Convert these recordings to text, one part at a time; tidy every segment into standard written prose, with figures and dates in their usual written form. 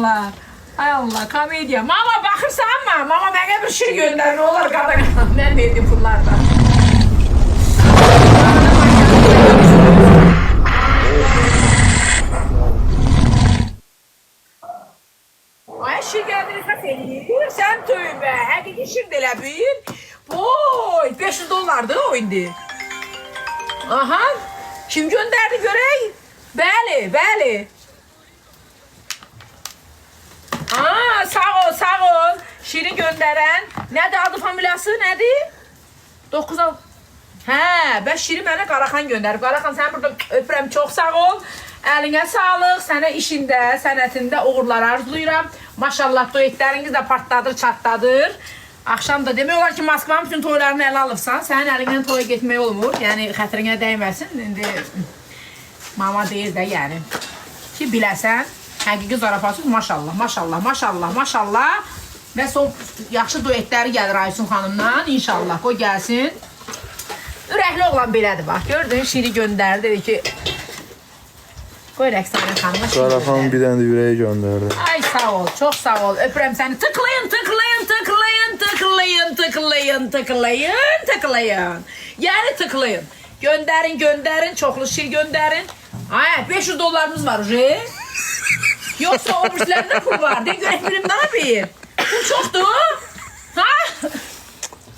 Allah. Ay Allah, komediya. Mama baxırsan mı? Mama mənə bir şey göndər, nə olar qadın. Mən verdim pullardan. Ay şir gəldin xəf eləyir. Sən tövbə, həqiqi şir də elə bil. Boy, 500 dollardır o indi. Aha, kim göndərdi görək? Bəli, bəli. Aa, sağ ol, sağ ol. Şirin göndərən. Nədir adı, familiyası, nədir? 9 al. Hə, bəs Şirin mənə Qaraxan göndərib. Qaraxan, sən burada öpürəm, çox sağ ol. Əlinə sağlıq, sənə işində, sənətində uğurlar arzulayıram. Maşallah, duetləriniz də partladır, çatladır. Axşam da demək olar ki, Moskvanın bütün toylarını ələ alıbsan. Sənin əlindən toya getmək olmur. Yəni, xətrinə dəyməsin. İndi mama deyir də, yəni. Ki, biləsən, həqiqi zarafatsız, maşallah, maşallah, maşallah, maşallah. Və son yaxşı duetləri gəlir Aysun xanımdan. İnşallah, qoy gəlsin. Ürəkli oğlan belədir, bax. Gördün, Şiri göndərdi, dedi ki, qoy Rəqsanə xanıma Şiri göndərdi. Qaraxan bir dənə də ürəyi göndərdi. Ay, sağ ol, çox sağ ol. Öpürəm səni. Tıklayın, tıklayın, tıklayın, tıklayın, tıklayın, tıklayın, tıklayın. Yəni tıklayın. Göndərin, göndərin, çoxlu şir göndərin. Ay, 500 dollarımız var uje. Yoxsa o birçlərdə pul var. De, görək birim daha bir. Pul çoxdur. Ha?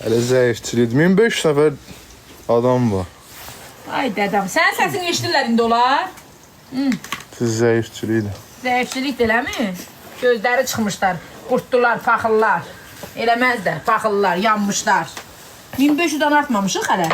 Hələ zəifçilikdir. 1500 nəfər adam var. Ay, dədəm. Sənin səsini eşidirlər indi olar. Siz zəifçilikdir. Zəifçilik eləmi? Gözləri çıxmışlar. Qurtdular, paxıllar. Eləməz də, paxıllar, yanmışlar. 1500-dən artmamışıq hələ.